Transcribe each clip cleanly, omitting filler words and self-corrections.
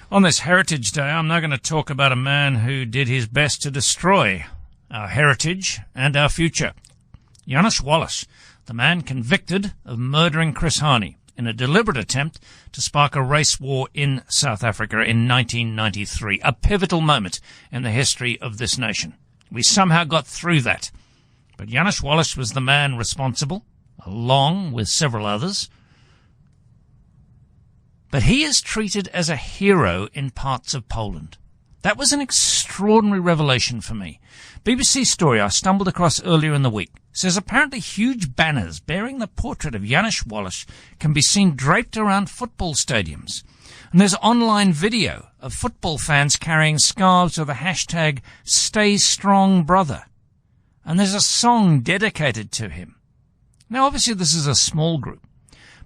On this Heritage Day, I'm now going to talk about a man who did his best to destroy our heritage and our future. Janusz Walus, the man convicted of murdering Chris Hani in a deliberate attempt to spark a race war in South Africa in 1993, a pivotal moment in the history of this nation. We somehow got through that. But Janusz Walus was the man responsible, along with several others. But he is treated as a hero in parts of Poland. That was an extraordinary revelation for me. BBC story I stumbled across earlier in the week says apparently huge banners bearing the portrait of Janusz Walus can be seen draped around football stadiums. And there's online video of football fans carrying scarves with the hashtag Stay Strong Brother. And there's a song dedicated to him. Now obviously this is a small group,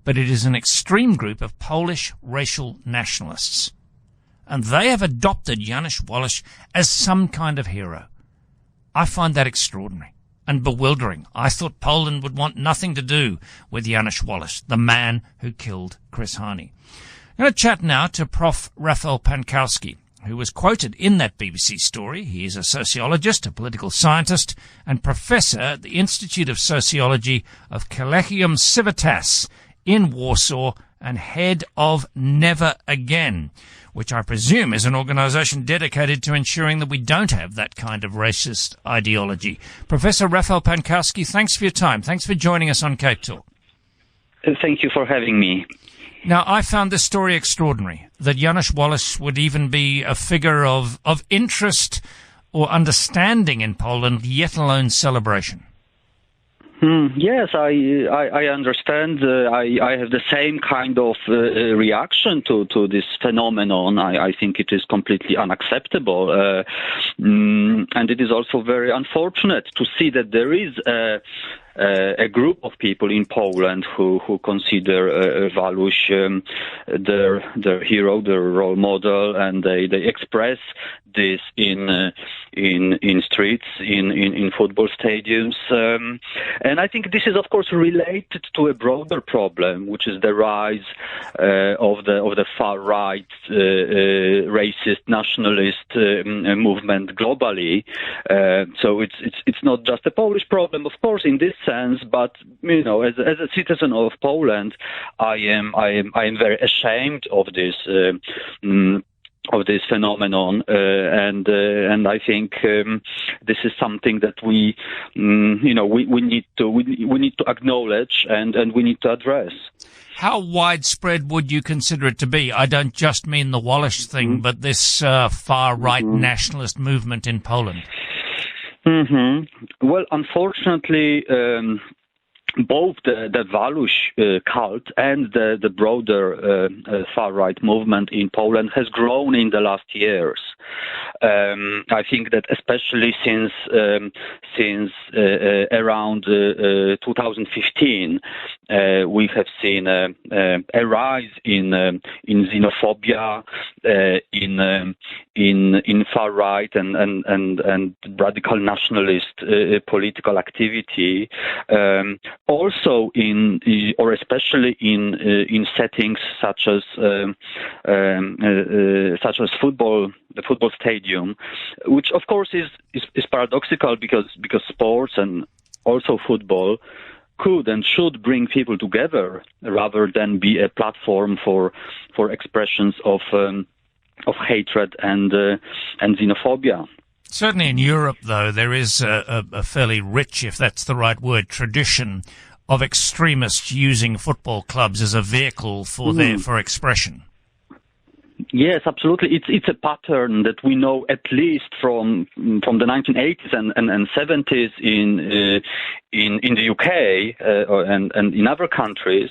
but it is an extreme group of Polish racial nationalists. And they have adopted Janusz Walus as some kind of hero. I find that extraordinary and bewildering. I thought Poland would want nothing to do with Janusz Walus, the man who killed Chris Hani. I'm going to chat now to Prof. Rafał Pankowski, who was quoted in that BBC story. He is a sociologist, a political scientist, and professor at the Institute of Sociology of Collegium Civitas in Warsaw, and head of Never Again, which I presume is an organisation dedicated to ensuring that we don't have that kind of racist ideology. Professor Rafał Pankowski, thanks for your time. Thanks for joining us on Cape Talk. Thank you for having me. Now, I found this story extraordinary, that Janusz Walus would even be a figure of interest or understanding in Poland, yet alone celebration. Yes, I understand. I have the same kind of reaction to this phenomenon. I think it is completely unacceptable. And it is also very unfortunate to see that there is a group of people in Poland who consider Walus their hero, their role model, and they express this in streets, in football stadiums, and I think this is of course related to a broader problem, which is the rise of the far right, racist, nationalist movement globally. So it's not just a Polish problem, of course, in this sense, but you know, as a citizen of Poland, I am very ashamed of this. Of this phenomenon, and I think this is something that we need to acknowledge and we need to address. How widespread would you consider it to be? I don't just mean the Walus thing, but this far right nationalist movement in Poland. Well, unfortunately, both the Walus cult and the broader far-right movement in Poland has grown in the last years. I think that especially since around 2015, we have seen a rise in xenophobia, in far right and radical nationalist political activity. Also or especially in settings such as football, the football stadium, which of course is paradoxical because sports and also football could and should bring people together rather than be a platform for expressions of hatred and xenophobia. Certainly in Europe, though, there is a fairly rich, if that's the right word, tradition of extremists using football clubs as a vehicle for expression. Yes, absolutely. It's a pattern that we know at least from the 1980s and 70s in the UK and in other countries.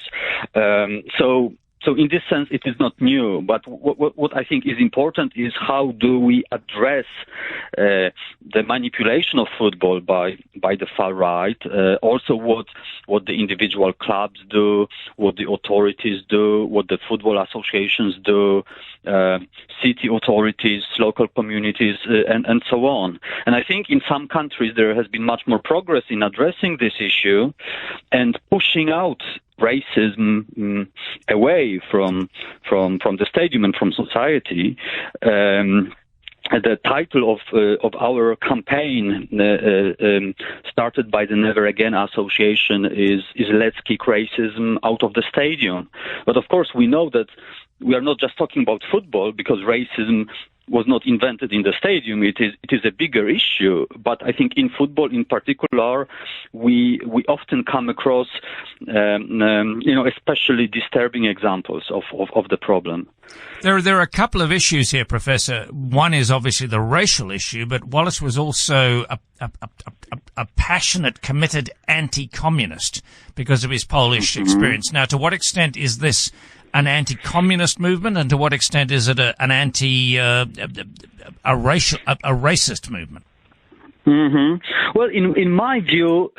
So in this sense, it is not new. But what I think is important is how do we address the manipulation of football by the far right. Also, what the individual clubs do, what the authorities do, what the football associations do, city authorities, local communities, and so on. And I think in some countries there has been much more progress in addressing this issue and pushing out racism away from the stadium and from society. The title of our campaign, started by the Never Again Association, is "Let's Kick Racism Out of the Stadium." But of course, we know that we are not just talking about football, because racism was not invented in the stadium. It is a bigger issue. But I think in football, in particular, we often come across, especially disturbing examples of the problem. There are a couple of issues here, Professor. One is obviously the racial issue, but Walus was also a passionate, committed anti-communist because of his Polish experience. Now, to what extent is this an anti-communist movement, and to what extent is it a racist movement? Well, in my view,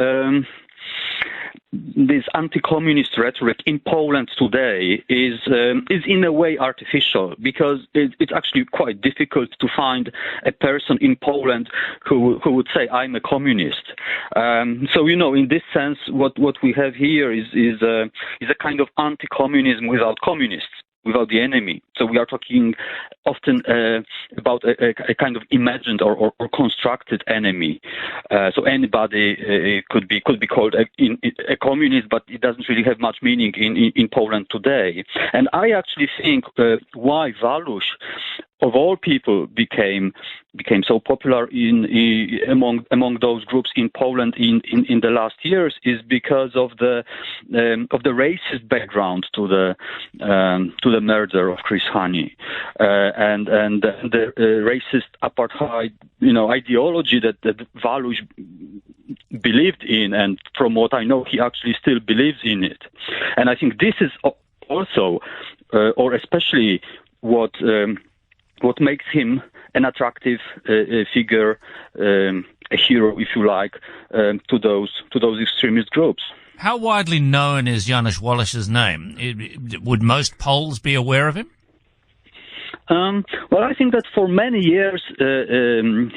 this anti-communist rhetoric in Poland today is in a way artificial, because it's actually quite difficult to find a person in Poland who would say, I'm a communist. So, in this sense, what we have here is a kind of anti-communism without communists, without the enemy. So we are talking often about a kind of imagined or constructed enemy. So anybody could be called a communist, but it doesn't really have much meaning in Poland today. And I actually think why Walus, of all people, became so popular among those groups in Poland in the last years is because of the racist background to the murder of Chris Hani, and the racist apartheid ideology that Walus believed in, and from what I know, he actually still believes in it. And I think this is also, or especially, what makes him an attractive figure, a hero, if you like, to those extremist groups. How widely known is Janusz Walus's name? Would most Poles be aware of him? Well, I think that for many years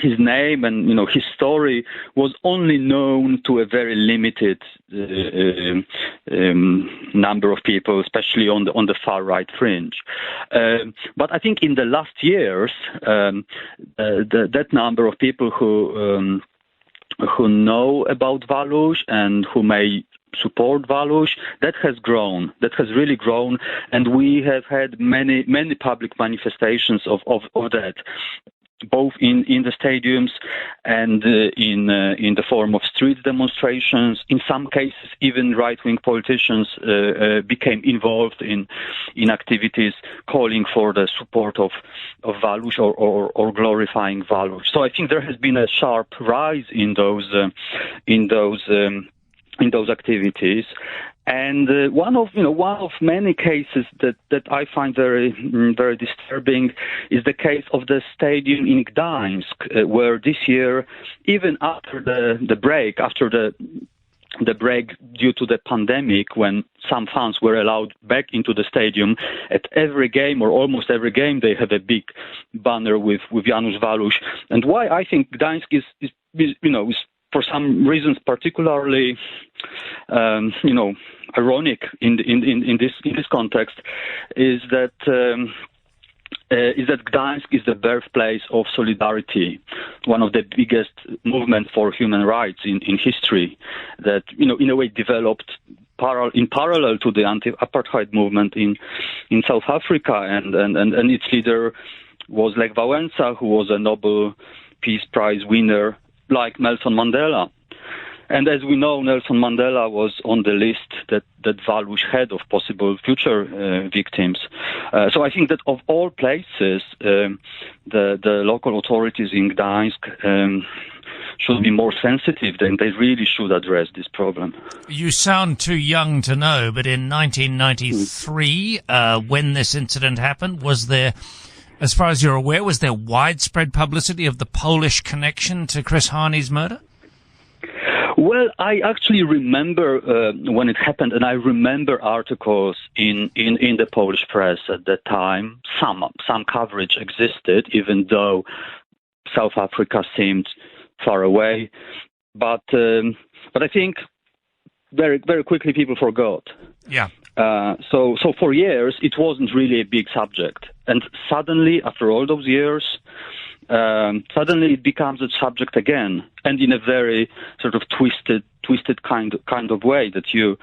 his name and his story was only known to a very limited number of people, especially on the far right fringe. But I think in the last years, that number of people who know about Walus and who may support Walus, that has grown. That has really grown, and we have had many public manifestations of that, both in the stadiums and in the form of street demonstrations. In some cases, even right-wing politicians became involved in activities calling for the support of Walus or glorifying Walus. So I think there has been a sharp rise in those activities. And one of many cases that I find very disturbing is the case of the stadium in Gdańsk, where this year, even after the break due to the pandemic, when some fans were allowed back into the stadium, at every game or almost every game they have a big banner with Janusz Walus. And why I think Gdańsk is for some reasons particularly ironic in this context is that Gdańsk is the birthplace of Solidarity, one of the biggest movements for human rights in history, that in a way developed in parallel to the anti-apartheid movement in South Africa, and its leader was Lech Wałęsa, who was a Nobel Peace Prize winner, like Nelson Mandela. And as we know, Nelson Mandela was on the list that Walus had of possible future victims. So I think that of all places, the local authorities in Gdańsk should be more sensitive, and they really should address this problem. You sound too young to know, but in 1993, when this incident happened, was there, as far as you're aware, was there widespread publicity of the Polish connection to Chris Hani's murder? Well, I actually remember when it happened, and I remember articles in the Polish press at that time. Some coverage existed, even though South Africa seemed far away. But I think very, very quickly people forgot. Yeah. So for years it wasn't really a big subject, and suddenly, after all those years, suddenly it becomes a subject again, and in a very sort of twisted kind of way that you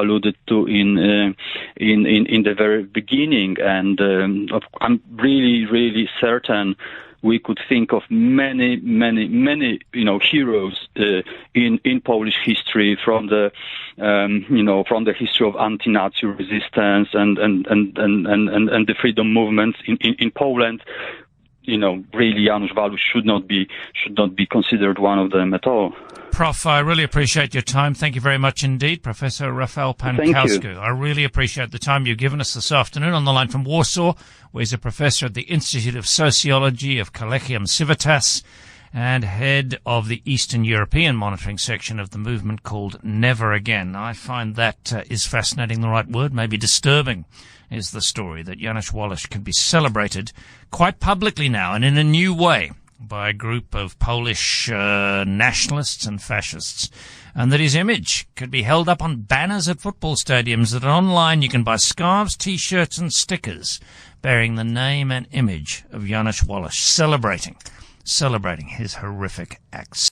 alluded to in the very beginning. And I'm really certain we could think of many heroes in Polish history from the history of anti-Nazi resistance and the freedom movements in Poland. Really, Janusz Walus should not be considered one of them at all. Prof, I really appreciate your time. Thank you very much indeed, Professor Rafał Pankowski. I really appreciate the time you've given us this afternoon. On the line from Warsaw, where he's a professor at the Institute of Sociology of Collegium Civitas and head of the Eastern European monitoring section of the movement called Never Again. I find that is fascinating, the right word, maybe disturbing, is the story that Janusz Walus can be celebrated quite publicly now and in a new way by a group of Polish nationalists and fascists, and that his image could be held up on banners at football stadiums, that online you can buy scarves, T-shirts and stickers bearing the name and image of Janusz Walus, celebrating his horrific acts.